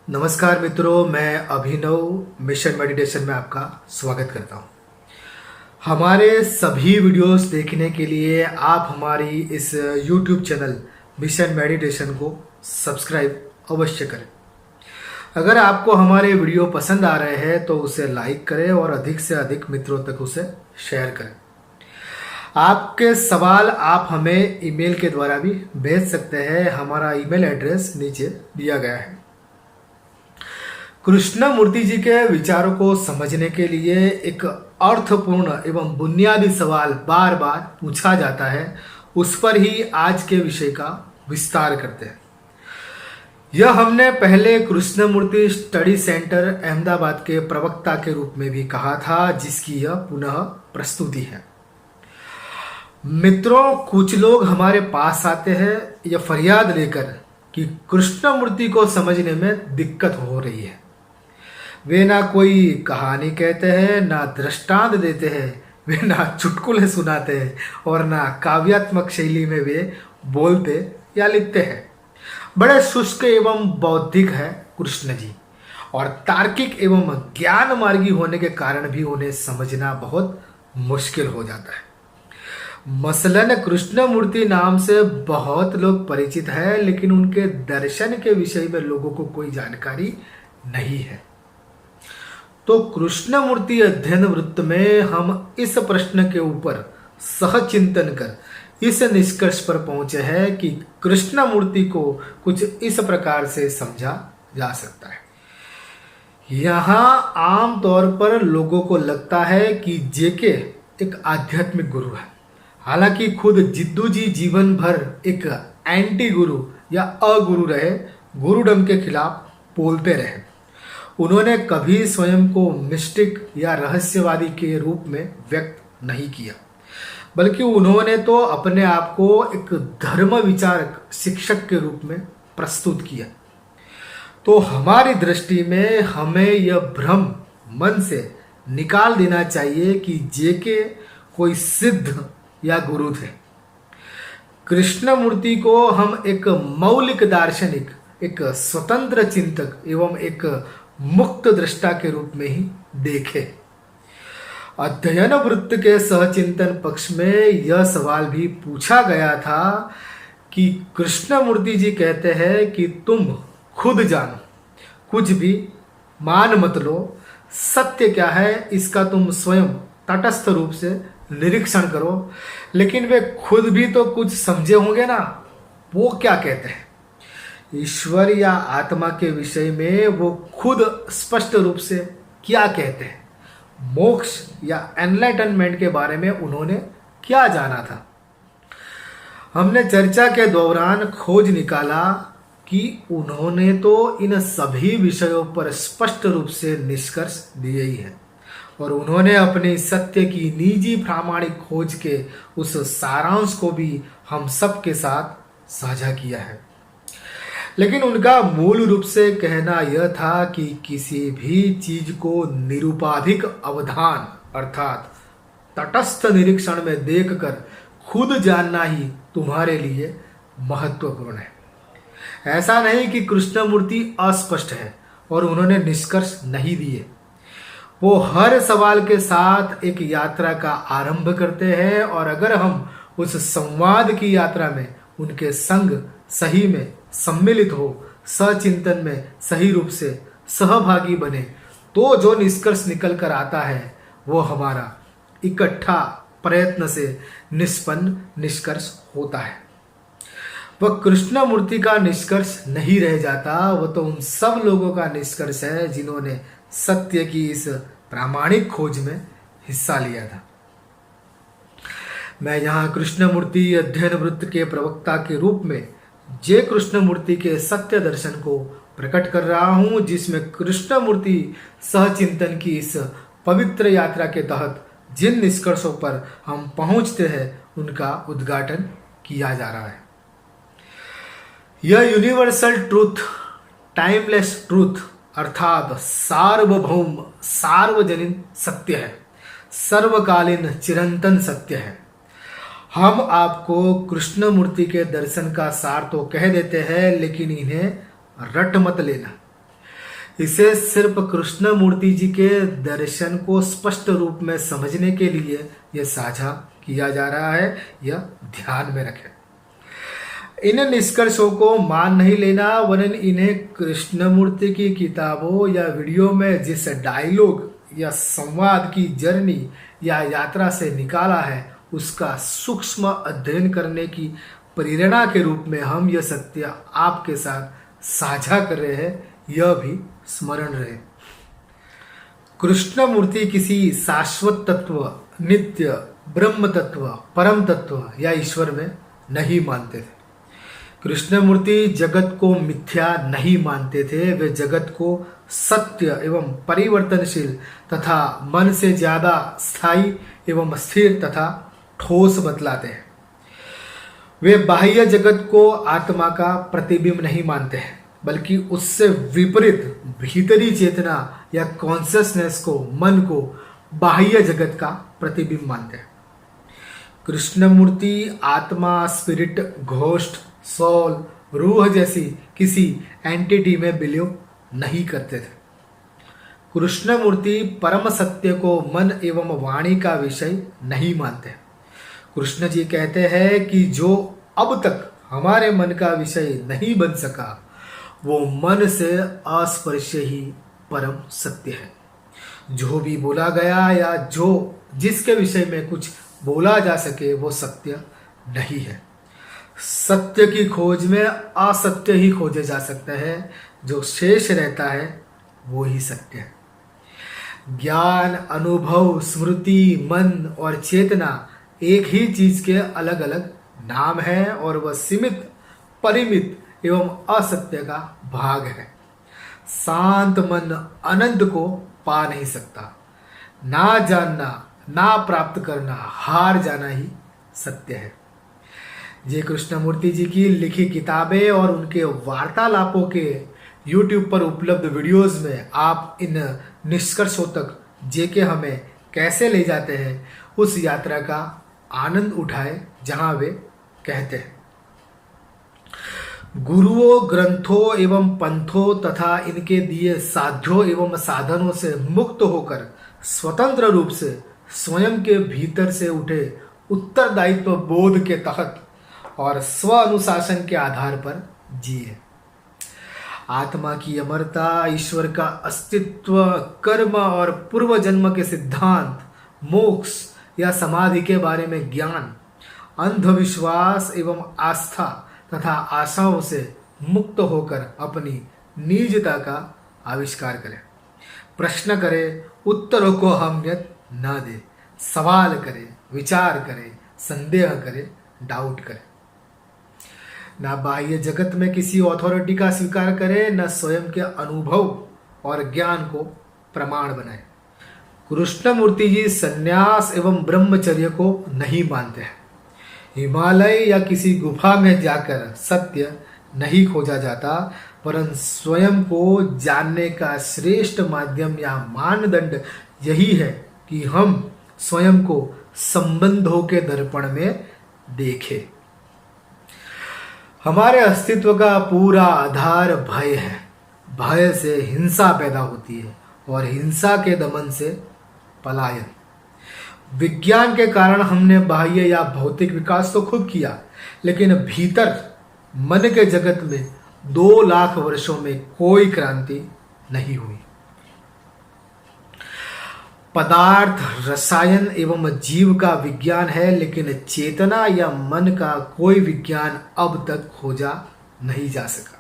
नमस्कार मित्रों, मैं अभिनव मिशन मेडिटेशन में आपका स्वागत करता हूं। हमारे सभी वीडियोस देखने के लिए आप हमारी इस YouTube चैनल मिशन मेडिटेशन को सब्सक्राइब अवश्य करें। अगर आपको हमारे वीडियो पसंद आ रहे हैं तो उसे लाइक करें और अधिक से अधिक मित्रों तक उसे शेयर करें। आपके सवाल आप हमें ईमेल के द्वारा भी भेज सकते हैं। हमारा ईमेल एड्रेस नीचे दिया गया है। कृष्णमूर्ति जी के विचारों को समझने के लिए एक अर्थपूर्ण एवं बुनियादी सवाल बार बार पूछा जाता है, उस पर ही आज के विषय का विस्तार करते हैं। यह हमने पहले कृष्णमूर्ति स्टडी सेंटर अहमदाबाद के प्रवक्ता के रूप में भी कहा था, जिसकी यह पुनः प्रस्तुति है। मित्रों, कुछ लोग हमारे पास आते हैं यह फरियाद लेकर कि कृष्णमूर्ति को समझने में दिक्कत हो रही है। वे ना कोई कहानी कहते हैं, ना दृष्टांत देते हैं, वे ना चुटकुले सुनाते हैं और ना काव्यात्मक शैली में वे बोलते या लिखते हैं। बड़े शुष्क एवं बौद्धिक है कृष्ण जी, और तार्किक एवं ज्ञान मार्गी होने के कारण भी उन्हें समझना बहुत मुश्किल हो जाता है। मसलन कृष्णमूर्ति नाम से बहुत लोग परिचित हैं, लेकिन उनके दर्शन के विषय में लोगों को कोई जानकारी नहीं है। तो कृष्णमूर्ति अध्ययन वृत्त में हम इस प्रश्न के ऊपर सहचिंतन कर इस निष्कर्ष पर पहुंचे हैं कि कृष्णमूर्ति को कुछ इस प्रकार से समझा जा सकता है। यहाँ आमतौर पर लोगों को लगता है कि जेके एक आध्यात्मिक गुरु है, हालांकि खुद जिद्दू जी जीवन भर एक एंटी गुरु या अगुरु रहे, गुरुडम के खिलाफ बोलते रहे। उन्होंने कभी स्वयं को मिस्टिक या रहस्यवादी के रूप में व्यक्त नहीं किया, बल्कि उन्होंने तो अपने आप को एक धर्म विचारक शिक्षक के रूप में प्रस्तुत किया। तो हमारी दृष्टि में हमें यह भ्रम मन से निकाल देना चाहिए कि जेके कोई सिद्ध या गुरु थे। कृष्णमूर्ति को हम एक मौलिक दार्शनिक, एक स्वतंत्र चिंतक एवं एक मुक्त दृष्टा के रूप में ही देखे। अध्ययन वृत्त के सहचिंतन पक्ष में यह सवाल भी पूछा गया था कि कृष्णमूर्ति जी कहते हैं कि तुम खुद जानो, कुछ भी मान मत लो, सत्य क्या है इसका तुम स्वयं तटस्थ रूप से निरीक्षण करो। लेकिन वे खुद भी तो कुछ समझे होंगे ना, वो क्या कहते हैं ईश्वर या आत्मा के विषय में, वो खुद स्पष्ट रूप से क्या कहते हैं, मोक्ष या एनलाइटनमेंट के बारे में उन्होंने क्या जाना था। हमने चर्चा के दौरान खोज निकाला कि उन्होंने तो इन सभी विषयों पर स्पष्ट रूप से निष्कर्ष दिए ही है, और उन्होंने अपनी सत्य की निजी प्रामाणिक खोज के उस सारांश को भी हम सब के साथ साझा किया है। लेकिन उनका मूल रूप से कहना यह था कि किसी भी चीज को निरुपाधिक अवधान अर्थात तटस्थ निरीक्षण में देखकर खुद जानना ही तुम्हारे लिए महत्वपूर्ण है। ऐसा नहीं कि कृष्णमूर्ति अस्पष्ट है और उन्होंने निष्कर्ष नहीं दिए। वो हर सवाल के साथ एक यात्रा का आरंभ करते हैं, और अगर हम उस संवाद की यात्रा में उनके संग सही में सम्मिलित हो, सचिंतन में सही रूप से सहभागी बने, तो जो निष्कर्ष निकल कर आता है वो हमारा इकट्ठा प्रयत्न से निष्पन्न निष्कर्ष होता है। वह कृष्णमूर्ति का निष्कर्ष नहीं रह जाता, वह तो उन सब लोगों का निष्कर्ष है जिन्होंने सत्य की इस प्रामाणिक खोज में हिस्सा लिया था। मैं यहाँ कृष्णमूर्ति अध्ययन वृत्त के प्रवक्ता के रूप में जे कृष्णमूर्ति के सत्य दर्शन को प्रकट कर रहा हूं, जिसमें कृष्णमूर्ति सहचिंतन की इस पवित्र यात्रा के तहत जिन निष्कर्षों पर हम पहुंचते हैं उनका उद्घाटन किया जा रहा है। यह यूनिवर्सल ट्रूथ, टाइमलेस ट्रूथ अर्थात सार्वभौम सार्वजनीन सत्य है, सर्वकालीन चिरंतन सत्य है। हम आपको कृष्णमूर्ति के दर्शन का सार तो कह देते हैं, लेकिन इन्हें रट मत लेना। इसे सिर्फ कृष्ण मूर्ति जी के दर्शन को स्पष्ट रूप में समझने के लिए यह साझा किया जा रहा है, यह ध्यान में रखें। इन निष्कर्षों को मान नहीं लेना, वरन इन्हें कृष्णमूर्ति की किताबों या वीडियो में जिस डायलॉग या संवाद की जर्नी या यात्रा से निकाला है उसका सूक्ष्म अध्ययन करने की प्रेरणा के रूप में हम यह सत्य आपके साथ साझा कर रहे हैं, यह भी स्मरण रहे। कृष्णमूर्ति किसी शाश्वत तत्व, नित्य ब्रह्म तत्व, परम तत्व या ईश्वर में नहीं मानते थे। कृष्णमूर्ति जगत को मिथ्या नहीं मानते थे, वे जगत को सत्य एवं परिवर्तनशील तथा मन से ज्यादा स्थायी एवं स्थिर तथा ठोस बतलाते हैं। वे बाह्य जगत को आत्मा का प्रतिबिंब नहीं मानते हैं, बल्कि उससे विपरीत भीतरी चेतना या कॉन्शियसनेस को, मन को बाह्य जगत का प्रतिबिंब मानते हैं। कृष्णमूर्ति आत्मा, स्पिरिट, घोस्ट, सोल, रूह जैसी किसी एंटिटी में बिलीव नहीं करते थे। कृष्णमूर्ति परम सत्य को मन एवं वाणी का विषय नहीं मानते। कृष्ण जी कहते हैं कि जो अब तक हमारे मन का विषय नहीं बन सका, वो मन से अस्पर्श ही परम सत्य है। जो भी बोला गया या जिसके विषय में कुछ बोला जा सके वो सत्य नहीं है। सत्य की खोज में असत्य ही खोजे जा सकता है, जो शेष रहता है वो ही सत्य है। ज्ञान, अनुभव, स्मृति, मन और चेतना एक ही चीज के अलग अलग नाम है और वह सीमित, परिमित एवं असत्य का भाग है। शांत मन अनंत को पा नहीं सकता। ना जानना, ना प्राप्त करना, हार जाना ही सत्य है। ये कृष्णमूर्ति जी की लिखी किताबें और उनके वार्तालापों के YouTube पर उपलब्ध वीडियोस में आप इन निष्कर्षों तक जेके हमें कैसे ले जाते हैं, उस यात्रा का आनंद उठाए, जहां वे कहते हैं, गुरुओं, ग्रंथों एवं पंथों तथा इनके दिए साध्यों एवं साधनों से मुक्त होकर स्वतंत्र रूप से स्वयं के भीतर से उठे उत्तरदायित्व बोध के तहत और स्व अनुशासन के आधार पर जिए। आत्मा की अमरता, ईश्वर का अस्तित्व, कर्म और पूर्व जन्म के सिद्धांत, मोक्ष या समाधि के बारे में ज्ञान, अंधविश्वास एवं आस्था तथा आशाओं से मुक्त होकर अपनी निजता का आविष्कार करें। प्रश्न करें, उत्तरों को अहमियत न दे, सवाल करें, विचार करें, संदेह करें, डाउट करें। ना बाह्य जगत में किसी अथॉरिटी का स्वीकार करे, न स्वयं के अनुभव और ज्ञान को प्रमाण बनाए। कृष्णमूर्ति जी संन्यास एवं ब्रह्मचर्य को नहीं मानते हैं। हिमालय या किसी गुफा में जाकर सत्य नहीं खोजा जाता, परंतु स्वयं को जानने का श्रेष्ठ माध्यम या मानदंड यही है कि हम स्वयं को संबंधों के दर्पण में देखें। हमारे अस्तित्व का पूरा आधार भय है। भय से हिंसा पैदा होती है और हिंसा के दमन से पलायन। विज्ञान के कारण हमने बाह्य या भौतिक विकास तो खुद किया, लेकिन भीतर मन के जगत में 2 लाख वर्षों में कोई क्रांति नहीं हुई। पदार्थ, रसायन एवं जीव का विज्ञान है, लेकिन चेतना या मन का कोई विज्ञान अब तक खोजा नहीं जा सका।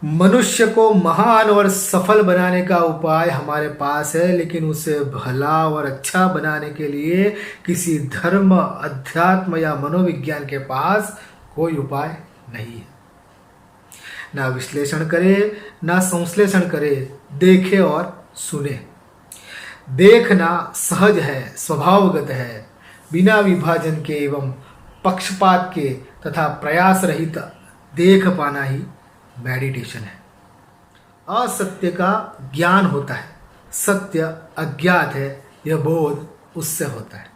मनुष्य को महान और सफल बनाने का उपाय हमारे पास है, लेकिन उसे भला और अच्छा बनाने के लिए किसी धर्म, अध्यात्म या मनोविज्ञान के पास कोई उपाय नहीं है। ना विश्लेषण करे, ना संश्लेषण करे, देखे और सुने। देखना सहज है, स्वभावगत है, बिना विभाजन के एवं पक्षपात के तथा प्रयास रहित देख पाना ही मेडिटेशन है। असत्य का ज्ञान होता है, सत्य अज्ञात है, यह बोध उससे होता है।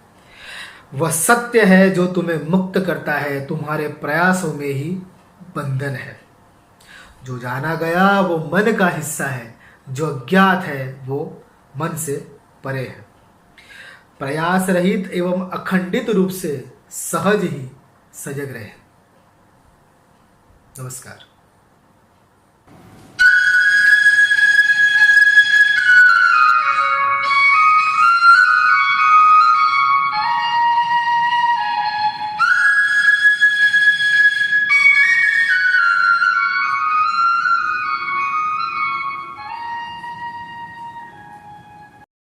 वह सत्य है जो तुम्हें मुक्त करता है, तुम्हारे प्रयासों में ही बंधन है। जो जाना गया वो मन का हिस्सा है, जो अज्ञात है वो मन से परे है। प्रयास रहित एवं अखंडित रूप से सहज ही सजग रहे। नमस्कार।